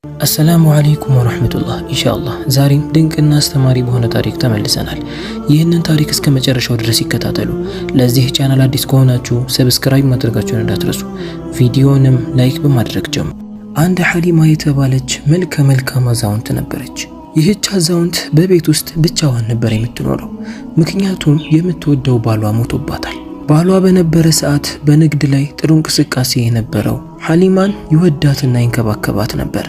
السلام عليكم ورحمة الله إن شاء الله زارين دنك الناس تماري بهنا تاريخ تملسنال ይህንን ታሪክ እስከ መጨረሻው ድረስ ይከታተሉ። ለዚህ ቻናል አዲስ ከሆናችሁ ሰብስክራይብ ማድረጋችሁን እንዳትረሱ። ቪዲዮንም ላይክ በማድረግ ጀምሩ። አንድ ሐሊማ የተባለች መልካም አዛውንት ነበረች። ይህች አዛውንት በቤት ውስጥ ብቻዋን ነበር የምትኖረው። ምክንያቱም የምትወደው ባሏ ሞቶባታል። ባሏ በነበረ ሰዓት በንግድ ላይ ጥሩ እንቅስቃሴ የነበረው ሐሊማን ይወዳትና ይንከባከባት ነበር።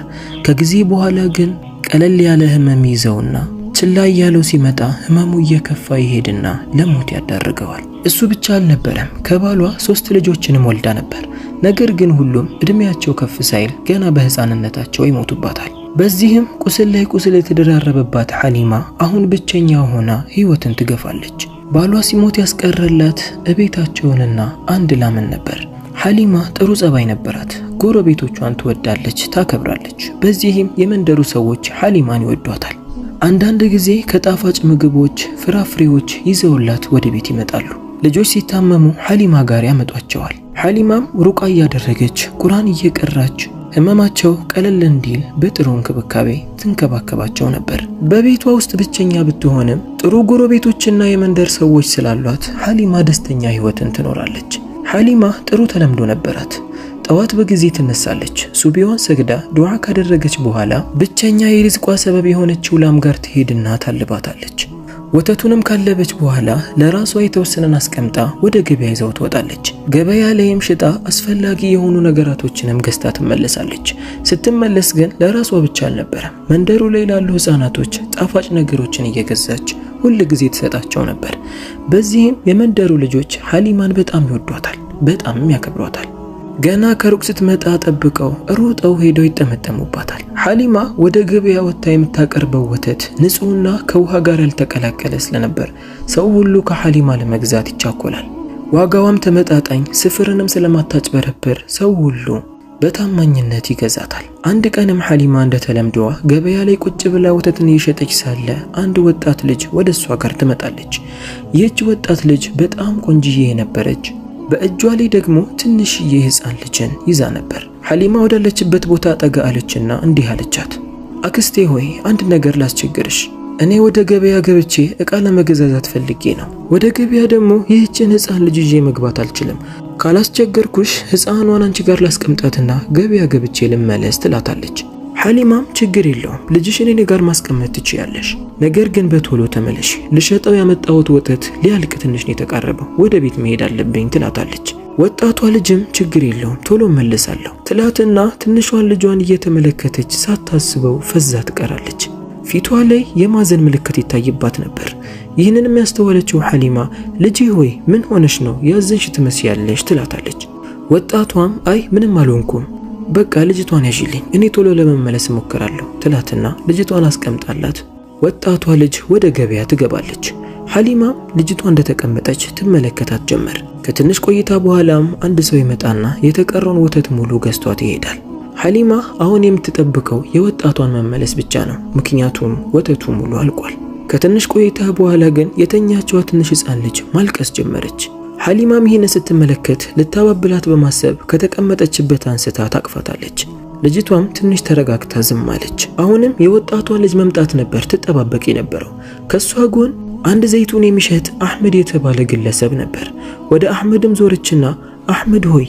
ከጊዜ በኋላ ግን ቀለል ያለ ህመም ይዘውና ችላ ያለው ሲመጣ ህመሙ እየከፋ ይሄድና ለሞት ያዳርገዋል። እሱ ብቻ አልነበረም፣ ከባሏ 3 ልጆችንም ወልዳ ነበር። ነገር ግን ሁሉም እድሜያቸው ከፍ ሳይል ገና በህፃንነታቸው ይሞቱባታል። በዚህም ቁስል ላይ ቁስል የተደራረበባት ሐሊማ አሁን ብቸኛ ሆና ህይወትን ትገፋለች። ባሏ ሲሞት ያስቀረላት እቤታቸውንና አንድ ላምን ነበር። ሐሊማ ጥሩ ጸባይ ነበራት። ጎረቤቶቿን ትወዳለች፣ ታከብራለች። በዚህም የመንደሩ ሰዎች ሐሊማን ይወዷታል። አንዳንድ ጊዜ ከጣፋጭ ምግቦች፣ ፍራፍሬዎች ይዘውላት ወደ ቤት ይመጣሉ። ልጆች ሲታመሙ ሐሊማ ጋር ያመጧቸዋል። ሐሊማም ሩቃ እያደረገች ቁርአን እየቀራች ህመማቸው ቀለል እንዲል በጥሩ እንክብካቤ ትንከባከባቸው ነበር። በቤቷ ውስጥ ብቸኛ ብትሆንም ጥሩ ጎረቤቶችና የመንደር ሰዎች ስላሏት ሐሊማ ደስተኛ ህይወትን ትኖራለች። ሐሊማ ጥሩ ተለምዶ ነበራት። ጠዋት በጊዜ ትነሳለች። ሱቢዋን ሰግዳ ዱዓ ካደረገች በኋላ ብቸኛ የሪዝቋ ሰበብ የሆነችው ላም ጋር ትሄድና ታልባታለች። ወተቱንም ካለበች በኋላ ለራሷ የተወሰነን አስቀምጣ ወደ ገበያ ይዘው ትወጣለች። ገበያ ላይም ሽጣ አስፈላጊ የሆኑ ነገራቶችንም ገዝታ ትመለሳለች። ስትመለስ ግን ለራሷ ብቻ አልነበረም፣ መንደሩ ላይ ላሉ ህፃናቶች ጣፋጭ ነገሮችን እየገዛች ሁሉ ጊዜ ትሰጣቸው ነበር። በዚህም የመንደሩ ልጆች ሐሊማን በጣም ይወዷታል፣ በጣም ያከብሯታል። ገና ከሩቅ ስትመጣ ጠብቀው ሮጠው ሄደው ይጠመጠሙባታል። ሐሊማ ወደ ገበያ ወጥታ የምታቀርበው ወተት ንጹህና ከውሃ ጋር ያልተቀላቀለ ስለነበር ሰው ሁሉ ከሐሊማ ለመግዛት ይቻኮላል። ዋጋዋም ተመጣጣኝ፣ ስፍርንም ስለማታጭበረብር ሰው ሁሉ በታማኝነት ይገዛታል። አንድ ቀንም ሐሊማ እንደተለምደዋ ገበያ ላይ ቁጭ ብላ ወተትን እየሸጠች ሳለ አንድ ወጣት ልጅ ወደ እሷ ጋር ትመጣለች። ይህች ወጣት ልጅ በጣም ቆንጅዬ የነበረች፣ በእጇ ላይ ደግሞ ትንሽዬ ህፃን ልጅን ይዛ ነበር። ሐሊማ ወዳለችበት ቦታ ጠጋ አለችና እንዲህ አለቻት፣ አክስቴ ሆይ አንድ ነገር ላስቸግርሽ። እኔ ወደ ገበያ ገብቼ እቃ ለመገዛዛት ፈልጌ ነው። ወደ ገበያ ደግሞ ይህችን ህፃን ልጅ ይዤ መግባት አልችልም። ካላስቸገርኩሽ ህፃኗን አንቺ ጋር ላስቀምጣትና ገበያ ገብቼ ልመለስ ትላታለች። ሐሊማም ችግር የለውም ልጅሽን እኔ ጋር ማስቀመጥ ትችያለሽ፣ ነገር ግን በቶሎ ተመለሽ። ልሸጠው ያመጣሁት ወተት ሊያልቅ ትንሽ ነው የተቃረበው፣ ወደ ቤት መሄድ አለብኝ ትላታለች። ወጣቷ ልጅም ችግር የለውም ቶሎ መለሳለሁ ትላትና ትንሿን ልጇን እየተመለከተች ሳታስበው ፈዛ ትቀራለች። ፊቷ ላይ የማዘን ምልክት ይታይባት ነበር። ይህንንም ያስተዋለችው ሐሊማ ልጄ ሆይ ምን ሆነሽ ነው ያዘንሽ ትመስያለሽ ትላታለች። ወጣቷም አይ ምንም አልሆንኩም፣ በቃ ልጅቷን ያዥልኝ እኔ ቶሎ ለመመለስ እሞክራለሁ ትላትና ልጅቷን አስቀምጣላት ወጣቷ ልጅ ወደ ገበያ ትገባለች። ሐሊማ ልጅቷ እንደተቀመጠች ትመለከታት ጀመር። ከትንሽ ቆይታ በኋላም አንድ ሰው ይመጣና የተቀረውን ወተት ሙሉ ገዝቷት ይሄዳል። ሐሊማ አሁን የምትጠብቀው የወጣቷን መመለስ ብቻ ነው፣ ምክንያቱም ወተቱ ሙሉ አልቋል። ከትንሽ ቆይታ በኋላ ግን የተኛችው ትንሽ ህፃን ልጅ ማልቀስ ጀመረች። ሐሊማም ይህን ስትመለከት ልታባብላት በማሰብ ከተቀመጠችበት አንስታ ታቅፋታለች። ልጅቷም ትንሽ ተረጋግታ ዝም አለች። አሁንም የወጣቷ ልጅ መምጣት ነበር ትጠባበቅ የነበረው። ከሷ ጎን አንድ ዘይቱን የሚሸጥ አህመድ የተባለ ግለሰብ ነበር። ወደ አህመድም ዞረችና አህመድ ሆይ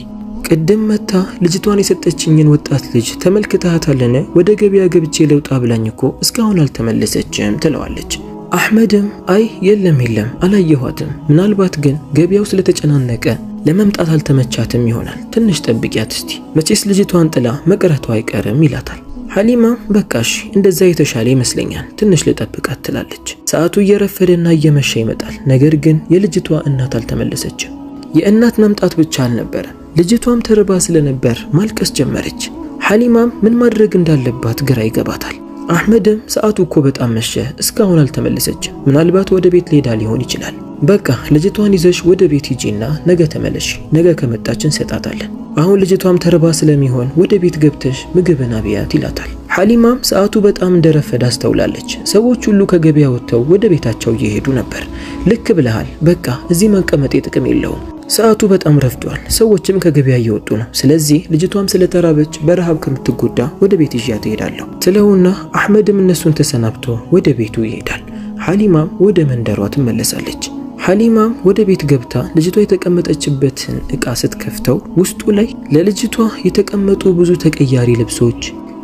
ቅድም መታ ልጅቷን የሰጠችኝን ወጣት ልጅ ተመልክተሃታልን? ወደ ገበያ ገብቼ ለውጣ ብላኝ እኮ እስካሁን አልተመለሰችም ትለዋለች። አህመድም አይ የለም አላየኋትም፣ ምናልባት ግን ገበያው ስለተጨናነቀ ለመምጣት አልተመቻትም ይሆናል፣ ትንሽ ጠብቂያት እስቲ፣ መቼስ ልጅቷን ጥላ መቅረቷ አይቀርም ይላታል። ሐሊማም በቃሽ እንደዛ የተሻለ ይመስለኛል ትንሽ ልጠብቃት ትላለች። ሰዓቱ እየረፈደና እየመሸ ይመጣል። ነገር ግን የልጅቷ እናት አልተመለሰችም። የእናት መምጣት ብቻ አልነበረ፣ ልጅቷም ተርባ ስለነበር ማልቀስ ጀመረች። ሐሊማም ምን ማድረግ እንዳለባት ግራ ይገባታል። አህመድም ሰዓቱ እኮ በጣም መሸ፣ እስካሁን አልተመለሰችም፣ ምናልባት ወደ ቤት ሊሄዳ ሊሆን ይችላል። በቃ ልጅቷን ይዘሽ ወደ ቤት ሂጂና ነገ ተመለሽ፣ ነገ ከመጣች እንሰጣታለን። አሁን ልጅቷም ተርባ ስለሚሆን ወደ ቤት ገብተሽ ምግብን አብያት ይላታል። ሐሊማም ሰዓቱ በጣም እንደረፈደ አስተውላለች። ሰዎች ሁሉ ከገበያ ወጥተው ወደ ቤታቸው እየሄዱ ነበር። ልክ ብለሃል፣ በቃ እዚህ መቀመጤ ጥቅም የለውም፣ ሰዓቱ በጣም ረፍዷል። ሰዎችም ከገበያ እየወጡ ነው። ስለዚህ ልጅቷም ስለተራበች በረሃብ ከምትጎዳ ወደ ቤት ይዣት እሄዳለሁ ትለውና አህመድም እነሱን ተሰናብቶ ወደ ቤቱ ይሄዳል። ሐሊማም ወደ መንደሯ ትመለሳለች። ሐሊማም ወደ ቤት ገብታ ልጅቷ የተቀመጠችበትን ዕቃ ስትከፍተው ውስጡ ላይ ለልጅቷ የተቀመጡ ብዙ ተቀያሪ ልብሶች፣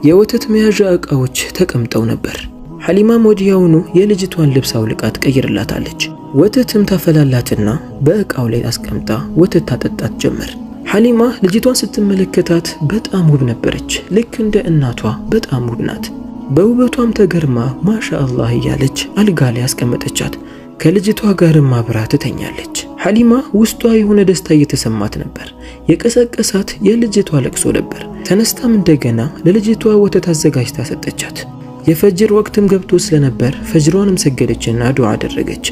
የወተት መያዣ ዕቃዎች ተቀምጠው ነበር። ሐሊማም ወዲያውኑ የልጅቷን ልብስ አውልቃ ትቀይርላታለች። ወተትም ታፈላላትና በዕቃው ላይ አስቀምጣ ወተት ታጠጣት ጀመር። ሐሊማ ልጅቷን ስትመለከታት በጣም ውብ ነበረች። ልክ እንደ እናቷ በጣም ውብ ናት። በውበቷም ተገርማ ማሻአላህ እያለች አልጋ ላይ አስቀመጠቻት። ከልጅቷ ጋርም አብራ ትተኛለች። ሐሊማ ውስጧ የሆነ ደስታ እየተሰማት ነበር። የቀሰቀሳት የልጅቷ ለቅሶ ነበር። ተነስታም እንደገና ለልጅቷ ወተት አዘጋጅታ ሰጠቻት። የፈጅር ወቅትም ገብቶ ስለነበር ፈጅሯንም ሰገደችና ዱዓ አደረገች።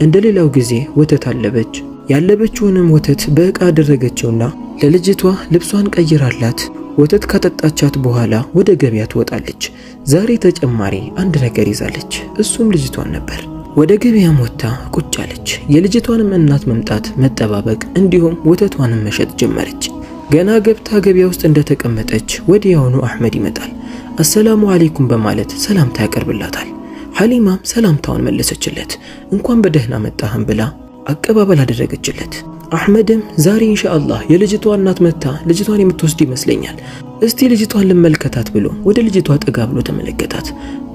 እንደሌላው ጊዜ ወተት አለበች። ያለበችውንም ወተት በዕቃ አደረገችውና ለልጅቷ ልብሷን ቀይራላት ወተት ካጠጣቻት በኋላ ወደ ገበያ ትወጣለች። ዛሬ ተጨማሪ አንድ ነገር ይዛለች። እሱም ልጅቷን ነበር። ወደ ገበያም ወጥታ ቁጭ አለች። የልጅቷንም እናት መምጣት መጠባበቅ እንዲሁም ወተቷንም መሸጥ ጀመረች። ገና ገብታ ገበያ ውስጥ እንደተቀመጠች ወዲያውኑ አህመድ ይመጣል። አሰላሙ አለይኩም በማለት ሰላምታ ያቀርብላታል። ሐሊማም ሰላምታውን መለሰችለት። እንኳን በደህና መጣህም ብላ አቀባበል አደረገችለት። አህመድም ዛሬ ኢንሻአላህ የልጅቷ እናት መጣ ልጅቷን የምትወስድ ይመስለኛል፣ እስቲ ልጅቷን ልመልከታት ብሎ ወደ ልጅቷ ጠጋ ብሎ ተመለከታት።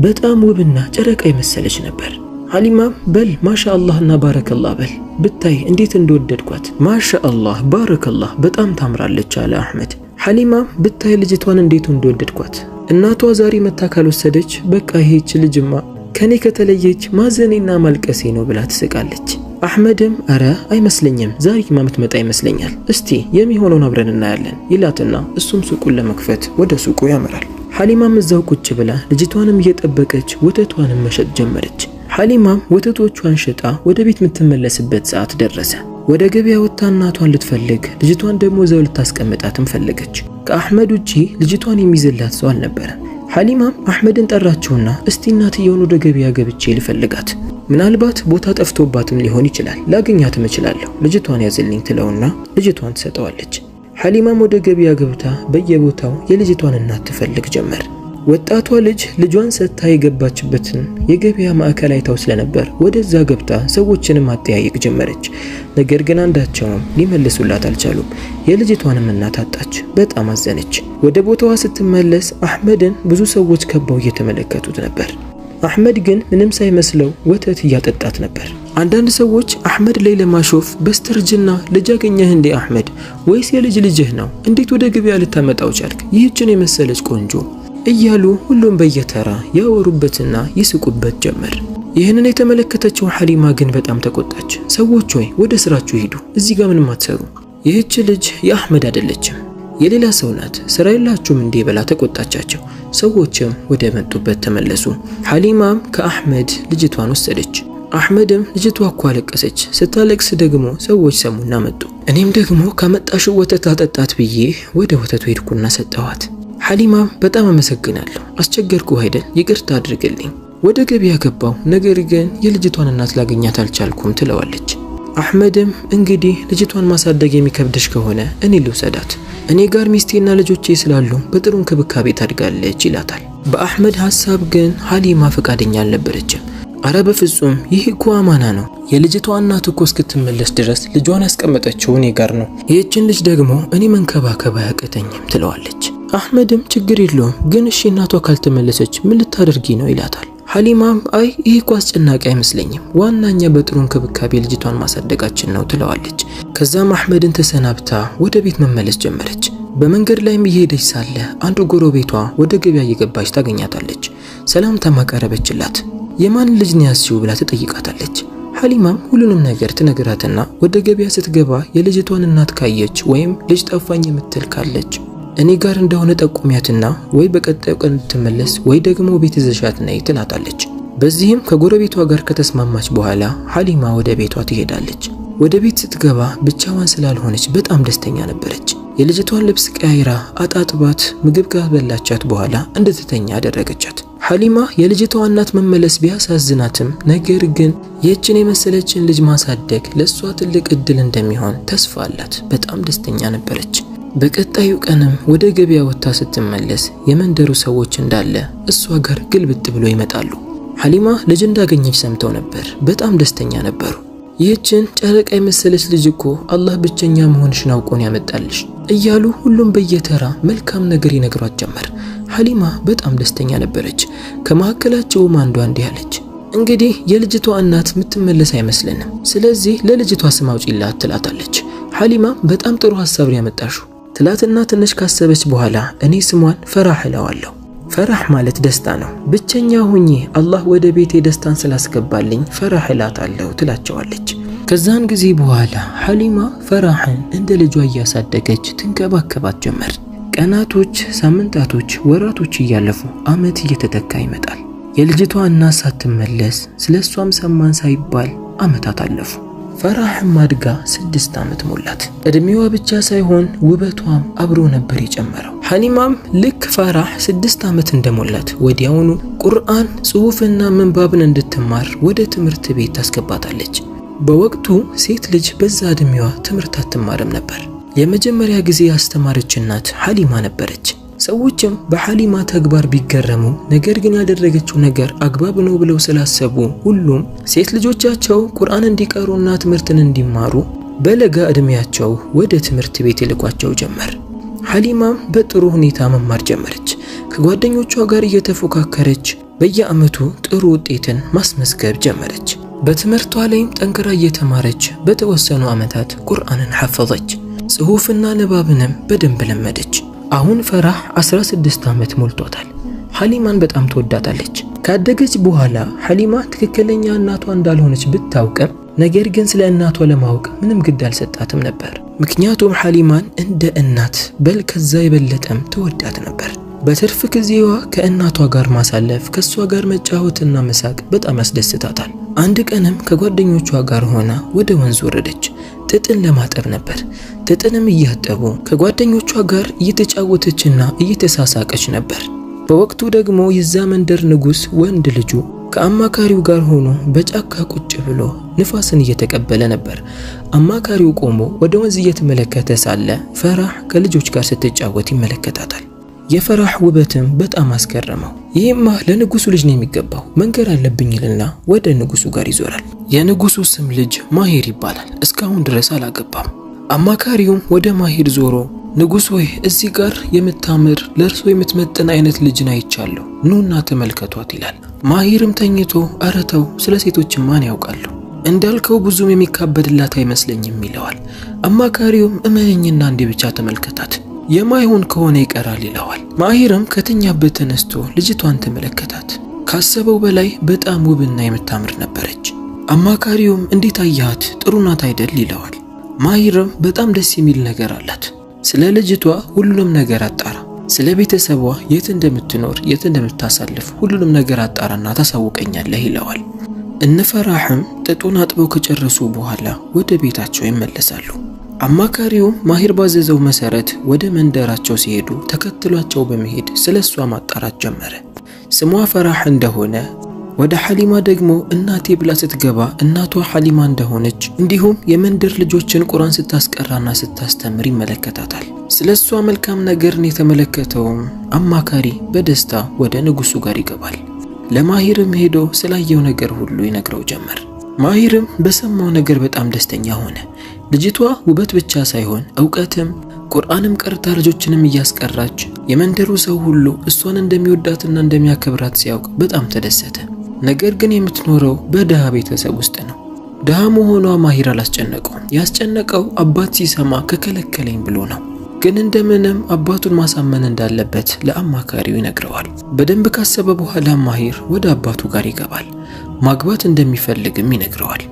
በጣም ውብና ጨረቃ የመሰለች ነበር። ሐሊማም በል ማሻአላህና ባረከላህ በል ብታይ እንዴት እንደወደድኳት፣ ማሻአላህ ባረከላህ በጣም ታምራለች አለ አህመድ። ሐሊማም ብታይ ልጅቷን እንዴት እንደወደድኳት፣ እናቷ ዛሬ መታ ካልወሰደች በቃ ይሄች ልጅማ ከኔ ከተለየች ማዘኔና ማልቀሴ ነው ብላ ትስቃለች። አህመድም አረ አይመስለኝም ዛሬማ ምትመጣ ይመስለኛል፣ እስቲ የሚሆነውን አብረን እናያለን ይላትና እሱም ሱቁን ለመክፈት ወደ ሱቁ ያመራል። ሐሊማም እዛው ቁጭ ብላ ልጅቷንም እየጠበቀች ወተቷንም መሸጥ ጀመረች። ሐሊማም ወተቶቿን ሸጣ ወደ ቤት የምትመለስበት ሰዓት ደረሰ። ወደ ገበያ ወጥታ እናቷን ልትፈልግ ልጅቷን ደግሞ እዛው ልታስቀምጣትም ፈለገች። ከአህመድ ውጪ ልጅቷን የሚይዝላት ሰው አልነበረም። ሐሊማም አህመድን ጠራችውና እስቲ እናትየውን ወደ ገበያ ገብቼ ልፈልጋት፣ ምናልባት ቦታ ጠፍቶባትም ሊሆን ይችላል፣ ላገኛትም እችላለሁ፣ ልጅቷን ያዝልኝ ትለውና ልጅቷን ትሰጠዋለች። ሐሊማም ወደ ገበያ ገብታ በየቦታው የልጅቷን እናት ትፈልግ ጀመር። ወጣቷ ልጅ ልጇን ሰጥታ የገባችበትን የገበያ ማዕከል አይታው ስለነበር ወደዛ ገብታ ሰዎችንም አጠያየቅ ጀመረች። ነገር ግን አንዳቸውም ሊመልሱላት አልቻሉም። የልጅቷንም እናት አጣች። በጣም አዘነች። ወደ ቦታዋ ስትመለስ አህመድን ብዙ ሰዎች ከበው እየተመለከቱት ነበር። አህመድ ግን ምንም ሳይመስለው ወተት እያጠጣት ነበር። አንዳንድ ሰዎች አህመድ ላይ ለማሾፍ በስተርጅና ልጅ አገኘህ እንዴ አህመድ፣ ወይስ የልጅ ልጅህ ነው? እንዴት ወደ ገበያ ልታመጣው ቻልክ? ይህችን የመሰለች ቆንጆ እያሉ ሁሉም በየተራ ያወሩበትና ይስቁበት ጀመር። ይህንን የተመለከተችው ሐሊማ ግን በጣም ተቆጣች። ሰዎች ሆይ ወደ ስራችሁ ሂዱ፣ እዚህ ጋር ምንም አትሰሩ። ይህች ልጅ የአህመድ አይደለችም፣ የሌላ ሰው ናት፣ ስራ የላችሁም እንዴ ብላ ተቆጣቻቸው። ሰዎችም ወደ መጡበት ተመለሱ። ሐሊማም ከአህመድ ልጅቷን ወሰደች። አህመድም ልጅቷ እኮ አለቀሰች። ስታለቅስ ደግሞ ሰዎች ሰሙና መጡ። እኔም ደግሞ ካመጣሽው ወተት አጠጣት ብዬ ወደ ወተቱ ሄድኩና ሰጠኋት። ሐሊማም በጣም አመሰግናለሁ፣ አስቸገርኩ አይደል? ይቅርታ አድርግልኝ። ወደ ገበያ ገባው፣ ነገር ግን የልጅቷን እናት ላገኛት አልቻልኩም ትለዋለች። አህመድም እንግዲህ ልጅቷን ማሳደግ የሚከብድሽ ከሆነ እኔ ልውሰዳት፣ እኔ ጋር ሚስቴና ልጆቼ ስላሉ በጥሩ እንክብካቤ ታድጋለች ይላታል። በአህመድ ሐሳብ ግን ሐሊማ ፈቃደኛ አልነበረችም። አረ በፍጹም ይህ እኮ አማና ነው። የልጅቷ እናት እኮ እስክትመለስ ድረስ ልጇን ያስቀመጠችው እኔ ጋር ነው። ይህችን ልጅ ደግሞ እኔ መንከባከብ አያቅተኝም ትለዋለች። አህመድም ችግር የለውም ግን እሺ እናቷ ካልተመለሰች ምን ልታደርጊ ነው ይላታል። ሐሊማም አይ ይህ እኮ አስጨናቂ አይመስለኝም፣ ዋናኛ በጥሩ እንክብካቤ ልጅቷን ማሳደጋችን ነው ትለዋለች። ከዛም አህመድን ተሰናብታ ወደ ቤት መመለስ ጀመረች። በመንገድ ላይም እየሄደች ሳለ አንድ ጎረቤቷ ወደ ገበያ እየገባች ታገኛታለች። ሰላምታ ማቀረበችላት። የማን ልጅ ነው ያስዩ ብላ ትጠይቃታለች። ሐሊማም ሁሉንም ነገር ትነግራትና ወደ ገበያ ስትገባ የልጅቷን እናት ካየች ወይም ልጅ ጠፋኝ የምትል ካለች እኔ ጋር እንደሆነ ጠቁሚያትና ወይ በቀጣዩ ቀን እንድትመለስ ወይ ደግሞ ቤት ይዘሻት ነይ ትላታለች። በዚህም ከጎረቤቷ ጋር ከተስማማች በኋላ ሐሊማ ወደ ቤቷ ትሄዳለች። ወደ ቤት ስትገባ ብቻዋን ስላልሆነች በጣም ደስተኛ ነበረች። የልጅቷን ልብስ ቀያይራ አጣጥባት ምግብ ካበላቻት በኋላ እንድትተኛ አደረገቻት። ሐሊማ የልጅቷ እናት መመለስ ቢያሳዝናትም ነገር ግን የእችን የመሰለችን ልጅ ማሳደግ ለሷ ትልቅ እድል እንደሚሆን ተስፋ አላት። በጣም ደስተኛ ነበረች። በቀጣዩ ቀንም ወደ ገበያ ወጥታ ስትመለስ የመንደሩ ሰዎች እንዳለ እሷ ጋር ግልብጥ ብሎ ይመጣሉ። ሐሊማ ልጅ እንዳገኘች ሰምተው ነበር። በጣም ደስተኛ ነበሩ። ይህችን ጨረቃ የመሰለች ልጅ እኮ አላህ ብቸኛ መሆንሽን አውቆን ያመጣልሽ እያሉ ሁሉም በየተራ መልካም ነገር ይነግሯት ጀመር። ሐሊማ በጣም ደስተኛ ነበረች። ከመካከላቸውም አንዷ እንዲህ አለች፣ እንግዲህ የልጅቷ እናት የምትመለስ አይመስልንም፣ ስለዚህ ለልጅቷ ስም አውጪላት ትላታለች። ሐሊማ በጣም ጥሩ ሐሳብ ነው ያመጣሽው ትላትና ትንሽ ካሰበች በኋላ እኔ ስሟን ፈራህ እለዋለሁ። ፈራህ ማለት ደስታ ነው። ብቸኛ ሆኜ አላህ ወደ ቤቴ ደስታን ስላስገባልኝ ፈራህ እላታለሁ ትላቸዋለች። ከዛን ጊዜ በኋላ ሐሊማ ፈራህን እንደ ልጇ እያሳደገች ትንከባከባት ጀመር። ቀናቶች፣ ሳምንታቶች፣ ወራቶች እያለፉ አመት እየተተካ ይመጣል። የልጅቷ እናት ሳትመለስ ስለሷም ሰማን ሳይባል አመታት አለፉ። ፈራህም አድጋ 6 አመት ሞላት። እድሜዋ ብቻ ሳይሆን ውበቷም አብሮ ነበር የጨመረው። ሐሊማም ልክ ፈራህ 6 አመት እንደሞላት ወዲያውኑ ቁርአን ጽሑፍና ምንባብን እንድትማር ወደ ትምህርት ቤት ታስገባታለች። በወቅቱ ሴት ልጅ በዛ እድሜዋ ትምህርት አትማርም ነበር። የመጀመሪያ ጊዜ ያስተማረች እናት ሐሊማ ነበረች። ሰዎችም በሐሊማ ተግባር ቢገረሙ ነገር ግን ያደረገችው ነገር አግባብ ነው ብለው ስላሰቡ ሁሉም ሴት ልጆቻቸው ቁርአን እንዲቀሩና ትምህርትን እንዲማሩ በለጋ እድሜያቸው ወደ ትምህርት ቤት ይልኳቸው ጀመር። ሐሊማም በጥሩ ሁኔታ መማር ጀመረች። ከጓደኞቿ ጋር እየተፎካከረች በየአመቱ ጥሩ ውጤትን ማስመዝገብ ጀመረች። በትምህርቷ ላይም ጠንክራ እየተማረች በተወሰኑ አመታት ቁርአንን ሐፈዘች። ጽሑፍና ንባብንም በደንብ ለመደች። አሁን ፈራህ 16 አመት ሞልቷታል። ሐሊማን በጣም ትወዳታለች። ካደገች በኋላ ሐሊማ ትክክለኛ እናቷ እንዳልሆነች ብታውቅም ነገር ግን ስለ እናቷ ለማወቅ ምንም ግድ አልሰጣትም ነበር። ምክንያቱም ሐሊማን እንደ እናት በል ከዛ የበለጠም ትወዳት ነበር። በትርፍ ጊዜዋ ከእናቷ ጋር ማሳለፍ፣ ከሷ ጋር መጫወትና መሳቅ በጣም ያስደስታታል። አንድ ቀንም ከጓደኞቿ ጋር ሆና ወደ ወንዝ ወረደች። ጥጥን ለማጠብ ነበር። ጥጥንም እያጠቡ ከጓደኞቿ ጋር እየተጫወተችና እየተሳሳቀች ነበር። በወቅቱ ደግሞ የዛ መንደር ንጉስ ወንድ ልጁ ከአማካሪው ጋር ሆኖ በጫካ ቁጭ ብሎ ንፋስን እየተቀበለ ነበር። አማካሪው ቆሞ ወደ ወንዝ እየተመለከተ ሳለ ፈራህ ከልጆች ጋር ስትጫወት ይመለከታታል። የፈራህ ውበትም በጣም አስገረመው። ይህማ ለንጉሱ ልጅ ነው የሚገባው፣ መንገር አለብኝ ይልና ወደ ንጉሱ ጋር ይዞራል። የንጉሱ ስም ልጅ ማሂር ይባላል። እስካሁን ድረስ አላገባም። አማካሪውም ወደ ማሂር ዞሮ ንጉስ ሆይ እዚህ ጋር የምታምር ለእርሶ የምትመጥን አይነት ልጅን አይቻለሁ፣ ኑና ተመልከቷት ይላል። ማሂርም ተኝቶ አረተው ስለ ሴቶች ማን ያውቃለሁ እንዳልከው ብዙም የሚካበድላት አይመስለኝም ይለዋል። አማካሪውም እመነኝና እንዴ ብቻ ተመልከታት የማይሆን ከሆነ ይቀራል ይለዋል። ማሂርም ከተኛበት ተነስቶ ልጅቷን ተመለከታት። ካሰበው በላይ በጣም ውብና የምታምር ነበረች። አማካሪውም እንዴት አያት ጥሩ ናት አይደል ይለዋል። ማሂርም በጣም ደስ የሚል ነገር አላት። ስለ ልጅቷ ሁሉንም ነገር አጣራ፣ ስለ ቤተሰቧ የት እንደምትኖር የት እንደምታሳልፍ ሁሉንም ነገር አጣራና ታሳውቀኛለህ ይለዋል። እነፈራህም ጥጡን አጥበው ከጨረሱ በኋላ ወደ ቤታቸው ይመለሳሉ። አማካሪውም ማሂር ባዘዘው መሰረት ወደ መንደራቸው ሲሄዱ ተከትሏቸው በመሄድ ስለሷ ማጣራት ጀመረ። ስሟ ፈራህ እንደሆነ ወደ ሐሊማ ደግሞ እናቴ ብላ ስትገባ እናቷ ሐሊማ እንደሆነች እንዲሁም የመንደር ልጆችን ቁርአን ስታስቀራና ስታስተምር ይመለከታታል። ስለሷ መልካም ነገርን የተመለከተውም አማካሪ በደስታ ወደ ንጉሱ ጋር ይገባል። ለማሂርም ሄዶ ስላየው ነገር ሁሉ ይነግረው ጀመር። ማሂርም በሰማው ነገር በጣም ደስተኛ ሆነ። ልጅቷ ውበት ብቻ ሳይሆን ዕውቀትም ቁርአንም ቀርታ ልጆችንም እያስቀራች የመንደሩ ሰው ሁሉ እሷን እንደሚወዳትና እንደሚያከብራት ሲያውቅ በጣም ተደሰተ። ነገር ግን የምትኖረው በደሃ ቤተሰብ ውስጥ ነው። ደሃ መሆኗ ማሂር አላስጨነቀውም። ያስጨነቀው አባት ሲሰማ ከከለከለኝ ብሎ ነው። ግን እንደምንም አባቱን ማሳመን እንዳለበት ለአማካሪው ይነግረዋል። በደንብ ካሰበ በኋላ ማሂር ወደ አባቱ ጋር ይገባል። ማግባት እንደሚፈልግም ይነግረዋል።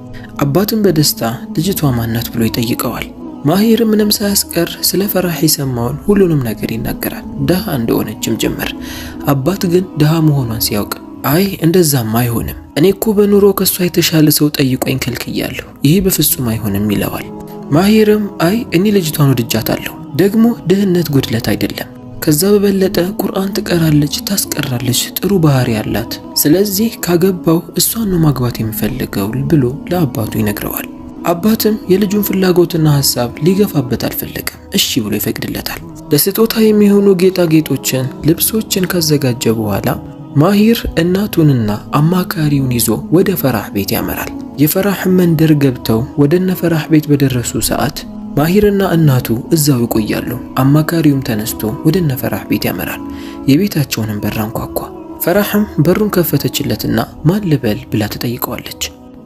አባቱም በደስታ ልጅቷ ማናት ብሎ ይጠይቀዋል። ማሂር ምንም ሳያስቀር ስለ ፈራህ የሰማውን ሁሉንም ነገር ይናገራል፣ ደሃ እንደሆነችም ጭምር። አባት ግን ደሃ መሆኗን ሲያውቅ አይ እንደዛም አይሆንም፣ እኔ እኮ በኑሮ ከሷ የተሻለ ሰው ጠይቆኝ ከልክያለሁ፣ ይህ በፍጹም አይሆንም ይለዋል። ማሂርም አይ እኔ ልጅቷን ወድጃታለሁ፣ ደግሞ ድህነት ጉድለት አይደለም፣ ከዛ በበለጠ ቁርአን ትቀራለች፣ ታስቀራለች፣ ጥሩ ባህሪ ያላት። ስለዚህ ካገባው እሷን ነው ማግባት የሚፈልገው ብሎ ለአባቱ ይነግረዋል። አባትም የልጁን ፍላጎትና ሐሳብ ሊገፋበት አልፈለገም። እሺ ብሎ ይፈቅድለታል። ለስጦታ የሚሆኑ ጌጣጌጦችን፣ ልብሶችን ካዘጋጀ በኋላ ማሂር እናቱንና አማካሪውን ይዞ ወደ ፈራህ ቤት ያመራል። የፈራህ መንደር ገብተው ወደነ ፈራህ ቤት በደረሱ ሰዓት ማሂርና እናቱ እዛው ይቆያሉ። አማካሪውም ተነስቶ ወደነ ፈራህ ቤት ያመራል። የቤታቸውንም በር አንኳኳ። ፈራህም በሩን ከፈተችለትና ማን ልበል ብላ ትጠይቀዋለች።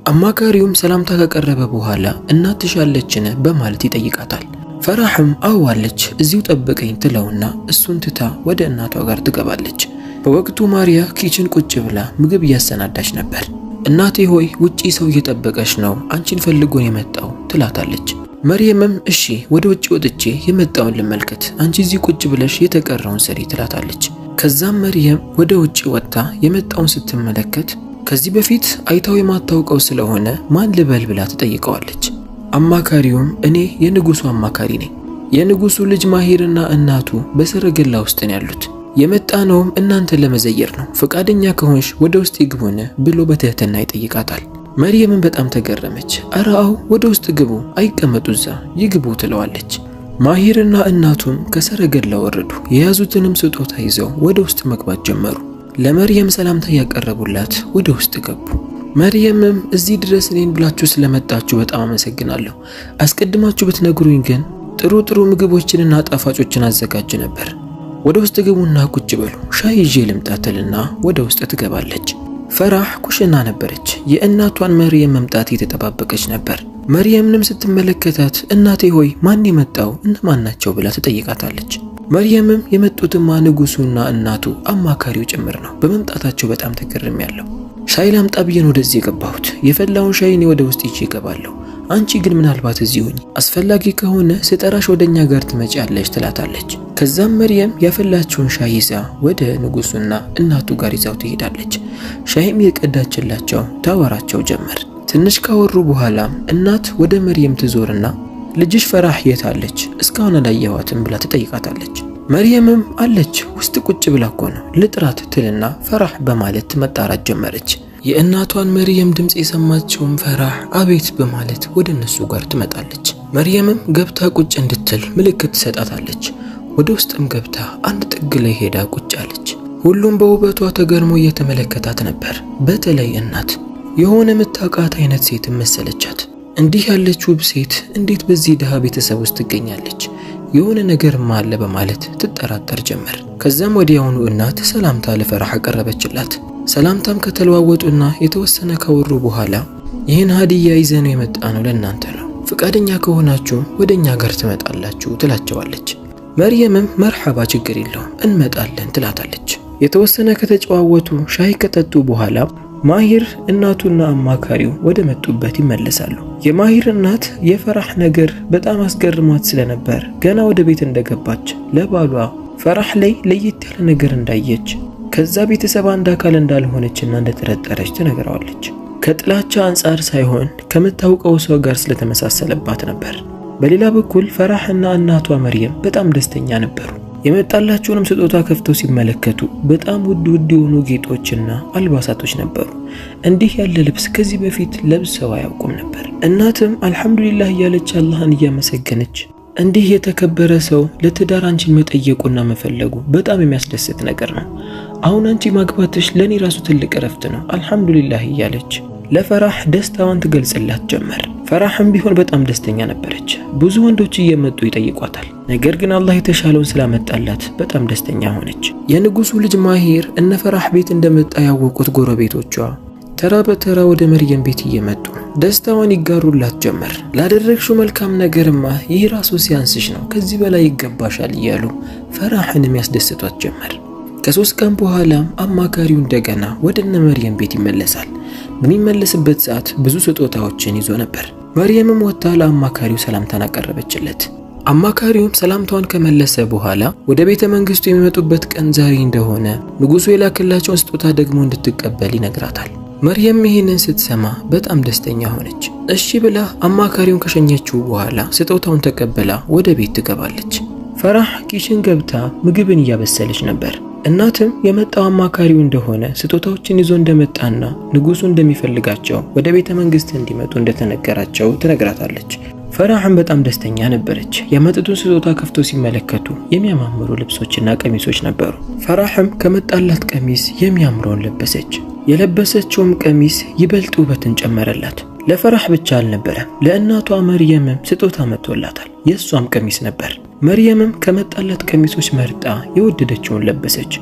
አማካሪውም ሰላምታ ካቀረበ በኋላ እናት ትሻለችን በማለት ይጠይቃታል። ፈራህም አዎ አለች፣ እዚሁ ጠብቀኝ ትለውና እሱን ትታ ወደ እናቷ ጋር ትገባለች። በወቅቱ ማሪያ ኪችን ቁጭ ብላ ምግብ እያሰናዳች ነበር። እናቴ ሆይ ውጪ ሰው እየጠበቀሽ ነው፣ አንቺን ፈልጎን የመጣው ትላታለች። መርየምም እሺ ወደ ውጪ ወጥቼ የመጣውን ልመልከት፣ አንቺ እዚህ ቁጭ ብለሽ የተቀረውን ስሪ ትላታለች። ከዛም መርየም ወደ ውጪ ወጥታ የመጣውን ስትመለከት ከዚህ በፊት አይታው የማታውቀው ስለሆነ ማን ልበል ብላ ትጠይቀዋለች። አማካሪውም እኔ የንጉሱ አማካሪ ነኝ፣ የንጉሱ ልጅ ማሂርና እናቱ በሰረገላ ውስጥ ነው ያሉት፣ የመጣነውም እናንተን ለመዘየር ነው፣ ፈቃደኛ ከሆንሽ ወደ ውስጥ ይግቡን ብሎ በትህትና ይጠይቃታል። መርየምን በጣም ተገረመች። ኧረ አዎ ወደ ውስጥ ግቡ፣ አይቀመጡ እዛ ይግቡ ትለዋለች። ማሂርና እናቱም ከሰረገላ ወረዱ። የያዙትንም ስጦታ ይዘው ወደ ውስጥ መግባት ጀመሩ። ለመርየም ሰላምታ ያቀረቡላት ወደ ውስጥ ገቡ። መርየምም እዚህ ድረስ እኔን ብላችሁ ስለመጣችሁ በጣም አመሰግናለሁ፣ አስቀድማችሁ ብትነግሩኝ ግን ጥሩ ምግቦችንና ጣፋጮችን አዘጋጅ ነበር። ወደ ውስጥ ግቡና ቁጭ በሉ፣ ሻይ ይዤ ልምጣ ትልና ወደ ውስጥ ትገባለች። ፈራህ ኩሽና ነበረች። የእናቷን መርየም መምጣት እየተጠባበቀች ነበር። መርየምንም ስትመለከታት እናቴ ሆይ ማን የመጣው እነማን ናቸው ብላ ትጠይቃታለች። መርየምም የመጡትማ ንጉሱና እናቱ አማካሪው ጭምር ነው፣ በመምጣታቸው በጣም ተገርሜያለሁ። ሻይ ላምጣ ብዬ ነው ወደዚህ የገባሁት፣ የፈላውን ሻይ እኔ ወደ ውስጥ ይዤ እገባለሁ፣ አንቺ ግን ምናልባት እዚህ ሁኚ፣ አስፈላጊ ከሆነ ስጠራሽ ወደኛ ጋር ትመጪያለሽ ትላታለች። ከዛም መርየም ያፈላችውን ሻይ ይዛ ወደ ንጉሱና እናቱ ጋር ይዛው ትሄዳለች። ሻይም የቀዳችላቸው ታወራቸው ጀመር። ትንሽ ካወሩ በኋላ እናት ወደ መርየም ትዞርና ልጅሽ ፈራህ የት አለች? እስካሁን አላየኋትም ብላ ትጠይቃታለች። መርየምም አለች ውስጥ ቁጭ ብላ እኮ ነው ልጥራት ትልና ፈራህ በማለት መጣራት ጀመረች። የእናቷን መርየም ድምጽ የሰማችውም ፈራህ አቤት በማለት ወደ እነሱ ጋር ትመጣለች። መርየምም ገብታ ቁጭ እንድትል ምልክት ትሰጣታለች። ወደ ውስጥም ገብታ አንድ ጥግ ላይ ሄዳ ቁጭ አለች። ሁሉም በውበቷ ተገርሞ እየተመለከታት ነበር። በተለይ እናት የሆነ ምታቃት አይነት ሴት መሰለቻት። እንዲህ ያለች ውብ ሴት እንዴት በዚህ ድሃ ቤተሰብ ውስጥ ትገኛለች? የሆነ ነገርማ አለ በማለት ትጠራጠር ጀመር። ከዛም ወዲያውኑ እናት ሰላምታ ለፈራህ አቀረበችላት። ሰላምታም ከተለዋወጡና የተወሰነ ካወሩ በኋላ ይህን ሀዲያ ይዘነው የመጣ ነው ለእናንተ ነው፣ ፈቃደኛ ከሆናችሁ ወደኛ ጋር ትመጣላችሁ ትላቸዋለች። መርየምም መርሐባ ችግር የለውም እንመጣለን ትላታለች። የተወሰነ ከተጨዋወቱ ሻይ ከጠጡ በኋላ ማሂር እናቱና አማካሪው ወደ መጡበት ይመለሳሉ። የማሂር እናት የፈራህ ነገር በጣም አስገርሟት ስለነበር ገና ወደ ቤት እንደገባች ለባሏ ፈራህ ላይ ለየት ያለ ነገር እንዳየች፣ ከዛ ቤተሰብ አንድ አካል እንዳልሆነችና እንደተረጠረች ትነግረዋለች። ከጥላቻ አንጻር ሳይሆን ከምታውቀው ሰው ጋር ስለተመሳሰለባት ነበር። በሌላ በኩል ፈራህና እናቷ መርየም በጣም ደስተኛ ነበሩ። የመጣላቸውንም ስጦታ ከፍተው ሲመለከቱ በጣም ውድ የሆኑ ጌጦችና አልባሳቶች ነበሩ። እንዲህ ያለ ልብስ ከዚህ በፊት ለብሰው አያውቁም ነበር። እናትም አልሐምዱሊላህ እያለች አላህን እያመሰገነች እንዲህ የተከበረ ሰው ለትዳር አንቺን መጠየቁና መፈለጉ በጣም የሚያስደስት ነገር ነው። አሁን አንቺ ማግባትሽ ለኔ ራሱ ትልቅ እረፍት ነው አልሐምዱሊላህ እያለች ለፈራህ ደስታዋን ትገልጽላት ጀመር። ፈራህም ቢሆን በጣም ደስተኛ ነበረች። ብዙ ወንዶች እየመጡ ይጠይቋታል። ነገር ግን አላህ የተሻለውን ስላመጣላት በጣም ደስተኛ ሆነች። የንጉሱ ልጅ ማሂር እነ ፈራህ ቤት እንደመጣ ያወቁት ጎረቤቶቿ ተራ በተራ ወደ መርየም ቤት እየመጡ ደስታዋን ይጋሩላት ጀመር። ላደረግሽው መልካም ነገርማ ይህ ራሱ ሲያንስሽ ነው፣ ከዚህ በላይ ይገባሻል እያሉ ፈራህንም ያስደስቷት ጀመር። ከ3 ቀን በኋላም አማካሪው እንደገና ወደ እነ መርየም ቤት ይመለሳል። በሚመለስበት ሰዓት ብዙ ስጦታዎችን ይዞ ነበር። መርየምም ወጥታ ለአማካሪው ሰላምታን አቀረበችለት። አማካሪውም ሰላምታውን ከመለሰ በኋላ ወደ ቤተ መንግስቱ የሚመጡበት ቀን ዛሬ እንደሆነ ንጉሱ የላከላቸውን ስጦታ ደግሞ እንድትቀበል ይነግራታል። መርየም ይህንን ስትሰማ በጣም ደስተኛ ሆነች። እሺ ብላ አማካሪውን ከሸኘችው በኋላ ስጦታውን ተቀበላ ወደ ቤት ትገባለች። ፈራህ ኪችን ገብታ ምግብን እያበሰለች ነበር። እናትም የመጣው አማካሪው እንደሆነ ስጦታዎችን ይዞ እንደመጣና ንጉሱ እንደሚፈልጋቸው ወደ ቤተ መንግስት እንዲመጡ እንደተነገራቸው ትነግራታለች። ፈራህም በጣም ደስተኛ ነበረች። የመጡትን ስጦታ ከፍቶ ሲመለከቱ የሚያማምሩ ልብሶችና ቀሚሶች ነበሩ። ፈራህም ከመጣላት ቀሚስ የሚያምረውን ለበሰች። የለበሰችውም ቀሚስ ይበልጥ ውበትን ጨመረላት። ለፈራህ ብቻ አልነበረም፣ ለእናቷ መርየምም ስጦታ መጥቶላታል። የእሷም ቀሚስ ነበር። መርየምም ከመጣላት ቀሚሶች መርጣ የወደደችውን ለበሰች።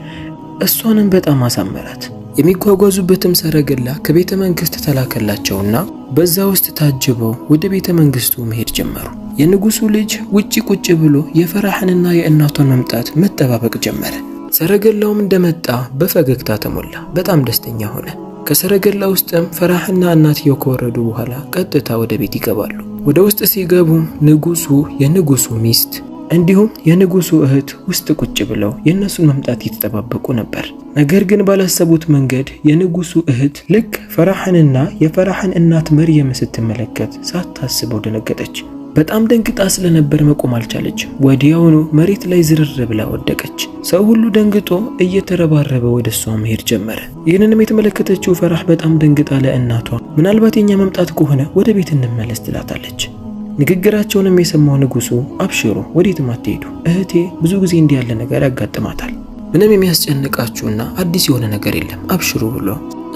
እሷንም በጣም አሳመራት። የሚጓጓዙበትም ሰረገላ ከቤተ መንግስት ተላከላቸውና በዛ ውስጥ ታጅበው ወደ ቤተ መንግስቱ መሄድ ጀመሩ። የንጉሱ ልጅ ውጪ ቁጭ ብሎ የፈራህንና የእናቷን መምጣት መጠባበቅ ጀመረ። ሰረገላውም እንደመጣ በፈገግታ ተሞላ። በጣም ደስተኛ ሆነ። ከሰረገላ ውስጥም ፈራህና እናትየው ከወረዱ በኋላ ቀጥታ ወደ ቤት ይገባሉ። ወደ ውስጥ ሲገቡም ንጉሱ፣ የንጉሱ ሚስት እንዲሁም የንጉሱ እህት ውስጥ ቁጭ ብለው የነሱን መምጣት እየተጠባበቁ ነበር። ነገር ግን ባላሰቡት መንገድ የንጉሱ እህት ልክ ፈራህንና የፈራህን እናት መርየም ስትመለከት ሳታስበው ደነገጠች። በጣም ደንግጣ ስለነበር መቆም አልቻለች። ወዲያውኑ መሬት ላይ ዝርር ብላ ወደቀች። ሰው ሁሉ ደንግጦ እየተረባረበ ወደሷ መሄድ ጀመረ። ይህንንም የተመለከተችው ፈራህ በጣም ደንግጣ ለእናቷ ምናልባት የኛ መምጣት ከሆነ ወደ ቤት እንመለስ ትላታለች። ንግግራቸውንም የሰማው ንጉሱ አብሽሩ፣ ወዴትም አትሄዱ፣ እህቴ ብዙ ጊዜ እንዲህ ያለ ነገር ያጋጥማታል፣ ምንም የሚያስጨንቃችሁና አዲስ የሆነ ነገር የለም፣ አብሽሩ ብሎ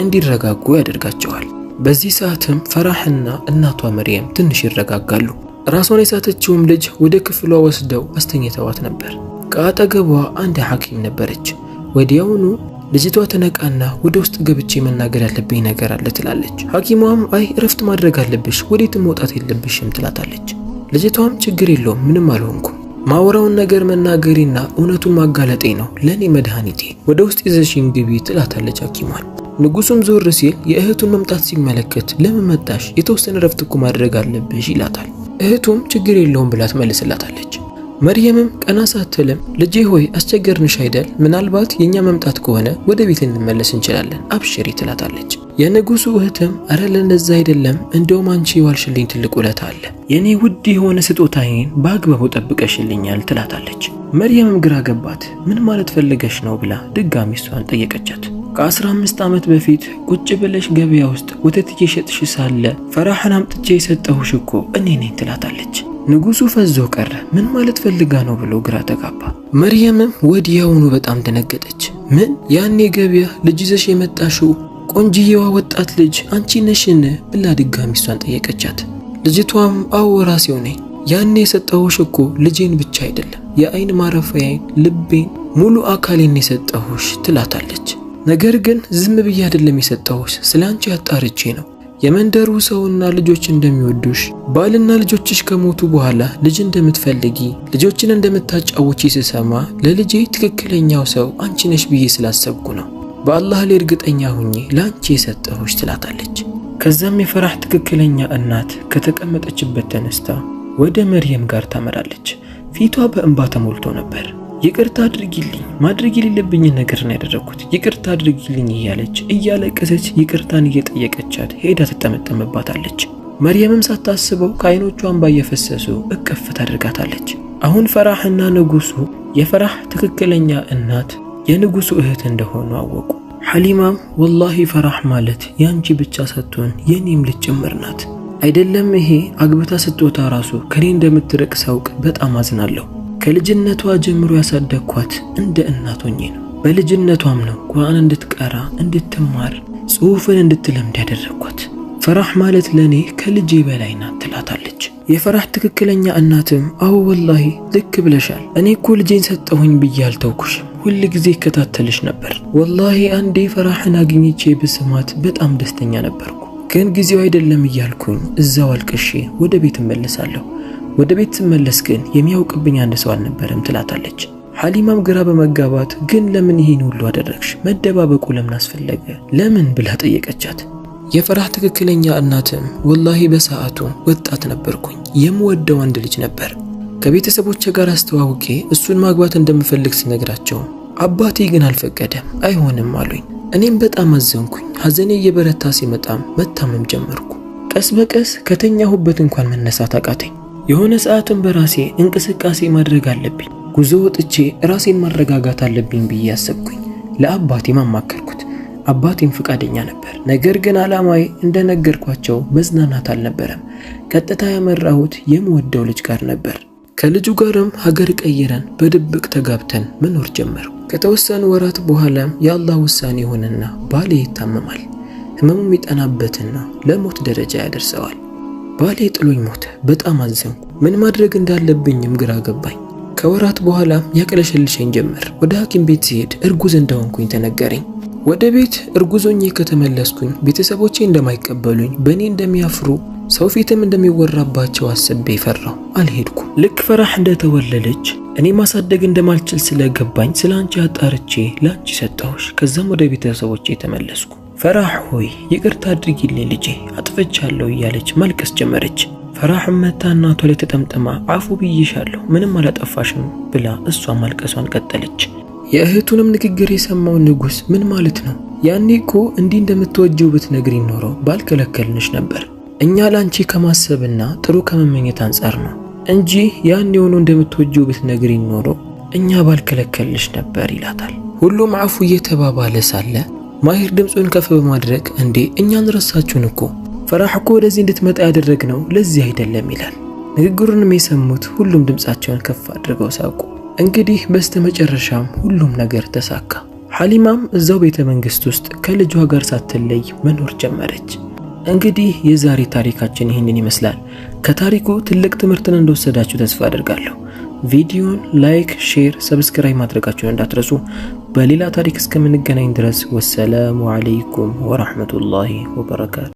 እንዲረጋጉ ያደርጋቸዋል። በዚህ ሰዓትም ፈራህና እናቷ መርየም ትንሽ ይረጋጋሉ። ራሷን የሳተችውም ልጅ ወደ ክፍሏ ወስደው አስተኝተዋት ነበር። ከአጠገቧ አንድ ሐኪም ነበረች። ወዲያውኑ ልጅቷ ተነቃና ወደ ውስጥ ገብቼ መናገር ያለብኝ ነገር አለ ትላለች። ሐኪሟም አይ እረፍት ማድረግ አለብሽ፣ ወዴትም መውጣት የለብሽም ትላታለች። ልጅቷም ችግር የለውም ምንም አልሆንኩም፣ ማወራውን ነገር መናገሬና እውነቱን ማጋለጤ ነው ለኔ መድኃኒቴ፣ ወደ ውስጥ ይዘሽኝ ግቢ ትላታለች ሐኪሟን። ንጉሱም ዞር ሲል የእህቱን መምጣት ሲመለከት ለምን መጣሽ? የተወሰነ እረፍት እኮ ማድረግ አለብሽ ይላታል። እህቱም ችግር የለውም ብላ ትመልስላታለች። መርየምም ቀና ሳትልም ልጄ ሆይ አስቸገርንሽ አይደል? ምናልባት የኛ መምጣት ከሆነ ወደ ቤት እንመለስ እንችላለን፣ አብሽሪ ትላታለች። የንጉሱ እህትም አረ ለነዛ አይደለም፣ እንደውም አንቺ ዋልሽልኝ ትልቅ ውለታ አለ፣ የኔ ውድ የሆነ ስጦታዬን በአግባቡ ጠብቀሽልኛል ትላታለች። መርየምም ግራ ገባት። ምን ማለት ፈልገሽ ነው ብላ ድጋሚ እሷን ጠየቀቻት። ከ15 ዓመት በፊት ቁጭ ብለሽ ገበያ ውስጥ ወተት እየሸጥሽ ሳለ ፈራህን አምጥቼ የሰጠሁሽ እኮ እኔ ነኝ ትላታለች። ንጉሱ ፈዞ ቀረ። ምን ማለት ፈልጋ ነው ብሎ ግራ ተጋባ። መርየምም ወዲያውኑ በጣም ደነገጠች። ምን ያኔ ገበያ ልጅ ይዘሽ የመጣሽው ቆንጂዬዋ ወጣት ልጅ አንቺ ነሽን ብላ ድጋሚ እሷን ጠየቀቻት። ልጅቷም አዎ ራሴው ነኝ፣ ያኔ የሰጠሁሽ እኮ ልጄን ብቻ አይደለም የአይን ማረፊያዬን፣ ልቤን፣ ሙሉ አካሌን የሰጠሁሽ ትላታለች። ነገር ግን ዝም ብዬ አይደለም የሰጠሁሽ፣ ስላንቺ አጣርቼ ነው። የመንደሩ ሰውና ልጆች እንደሚወዱሽ፣ ባልና ልጆችሽ ከሞቱ በኋላ ልጅ እንደምትፈልጊ፣ ልጆችን እንደምታጫውቺ ስሰማ ለልጄ ትክክለኛው ሰው አንቺ ነሽ ብዬ ስላሰብኩ ነው። በአላህ ላይ እርግጠኛ ሁኚ ላንቺ የሰጠሁሽ ትላታለች። ከዛም የፈራህ ትክክለኛ እናት ከተቀመጠችበት ተነስታ ወደ መርየም ጋር ታመራለች። ፊቷ በእንባ ተሞልቶ ነበር። ይቅርታ አድርጊልኝ፣ ማድረግ የሌለብኝን ነገር ነው ያደረኩት፣ ይቅርታ አድርጊልኝ እያለች እያለቀሰች ይቅርታን እየጠየቀቻት ሄዳ ትጠመጠምባታለች። መርየምም ሳታስበው ከዓይኖቿ እንባ እየፈሰሱ እቅፍ ታደርጋታለች። አሁን ፈራህና ንጉሱ የፈራህ ትክክለኛ እናት የንጉሱ እህት እንደሆኑ አወቁ። ሐሊማም ወላሂ ፈራህ ማለት ያንቺ ብቻ ሳትሆን የኔም ልጅ ጭምር ናት፣ አይደለም ይሄ አግብታ ስትወጣ ራሱ ከኔ እንደምትርቅ ሳውቅ በጣም አዝናለሁ። ከልጅነቷ ጀምሮ ያሳደግኳት እንደ እናት ሆኜ ነው። በልጅነቷም ነው ቁርአን እንድትቀራ እንድትማር ጽሑፍን እንድትለምድ ያደረኳት። ፈራህ ማለት ለኔ ከልጄ በላይ ናት ትላታለች። የፈራህ ትክክለኛ እናትም አዎ ወላሂ ልክ ብለሻል፣ እኔ እኮ ልጄን ሰጠሁኝ ብዬ አልተውኩሽም፣ ሁል ጊዜ እከታተልሽ ነበር። ወላሂ አንዴ ፈራህን አግኝቼ ብስማት በጣም ደስተኛ ነበርኩ፣ ግን ጊዜው አይደለም እያልኩኝ እዛው አልቅሼ ወደ ቤት እመለሳለሁ። ወደ ቤት ስመለስ ግን የሚያውቅብኝ አንድ ሰው አልነበረም ትላታለች። ሐሊማም ግራ በመጋባት ግን ለምን ይሄን ሁሉ አደረግሽ? መደባበቁ ለምን አስፈለገ? ለምን ብላ ጠየቀቻት። የፈራህ ትክክለኛ እናትም ወላሂ በሰዓቱ ወጣት ነበርኩኝ፣ የምወደው አንድ ልጅ ነበር። ከቤተሰቦቼ ጋር አስተዋውቄ እሱን ማግባት እንደምፈልግ ስነግራቸው አባቴ ግን አልፈቀደም፣ አይሆንም አሉኝ። እኔም በጣም አዘንኩኝ። ሐዘኔ እየበረታ ሲመጣም መታመም ጀመርኩ። ቀስ በቀስ ከተኛሁበት እንኳን መነሳት አቃተኝ። የሆነ ሰዓትም በራሴ እንቅስቃሴ ማድረግ አለብኝ፣ ጉዞ ወጥቼ ራሴን ማረጋጋት አለብኝ ብዬ አሰብኩኝ። ለአባቴም አማከርኩት። አባቴም ፍቃደኛ ነበር። ነገር ግን ዓላማዬ እንደነገርኳቸው መዝናናት አልነበረም። ቀጥታ ያመራሁት የምወደው ልጅ ጋር ነበር። ከልጁ ጋርም ሀገር ቀይረን በድብቅ ተጋብተን መኖር ጀመሩ። ከተወሰኑ ወራት በኋላም የአላህ ውሳኔ ሆነና ባሌ ይታመማል። ህመሙም ይጠናበትና ለሞት ደረጃ ያደርሰዋል። ባሌ ጥሎኝ ሞተ። በጣም አዘንኩ። ምን ማድረግ እንዳለብኝም ግራ ገባኝ። ከወራት በኋላም ያቅለሸልሸኝ ጀመር። ወደ ሐኪም ቤት ሲሄድ እርጉዝ እንደሆንኩኝ ተነገረኝ። ወደ ቤት እርጉዞኜ ከተመለስኩኝ ቤተሰቦቼ እንደማይቀበሉኝ፣ በእኔ እንደሚያፍሩ፣ ሰው ፊትም እንደሚወራባቸው አስቤ ፈራሁ። አልሄድኩም። ልክ ፈራህ እንደተወለደች እኔ ማሳደግ እንደማልችል ስለገባኝ ስለ አንቺ አጣርቼ ለአንቺ ሰጠሁሽ። ከዛም ወደ ቤተሰቦቼ ተመለስኩ። ፈራህ ሆይ ይቅርታ አድርጊልኝ ልጄ፣ አጥፍቻለሁ እያለች ማልቀስ ጀመረች። ፈራህም መታ እናቷ ላይ ተጠምጥማ አፉ ብዬሻለሁ ምንም አላጠፋሽም ብላ እሷ ማልቀሷን ቀጠለች። የእህቱንም ንግግር የሰማው ንጉስ ምን ማለት ነው? ያኔ እኮ እንዲህ እንደምትወጂው ብትነግሪኝ ኖሮ ባልከለከልንሽ ነበር። እኛ ላንቺ ከማሰብና ጥሩ ከመመኘት አንጻር ነው እንጂ ያን የሆነ እንደምትወጂው ብትነግሪኝ ኖሮ እኛ ባልከለከልንሽ ነበር ይላታል። ሁሉም አፉ እየተባባለ ሳለ ማሂር ድምጹን ከፍ በማድረግ እንዴ እኛን ረሳችሁን እኮ ፈራህ እኮ ወደዚህ እንድትመጣ ያደረግነው ለዚህ አይደለም ይላል። ንግግሩንም የሰሙት ሁሉም ድምጻቸውን ከፍ አድርገው ሳቁ። እንግዲህ በስተመጨረሻም ሁሉም ነገር ተሳካ። ሐሊማም እዛው ቤተ መንግስት ውስጥ ከልጇ ጋር ሳትለይ መኖር ጀመረች። እንግዲህ የዛሬ ታሪካችን ይህንን ይመስላል። ከታሪኩ ትልቅ ትምህርትን እንደወሰዳችሁ ተስፋ አድርጋለሁ። ቪዲዮን ላይክ፣ ሼር፣ ሰብስክራይብ ማድረጋችሁን እንዳትረሱ። በሌላ ታሪክ እስከምንገናኝ ድረስ ወሰላሙ አለይኩም ወራህመቱላሂ ወበረካቱ።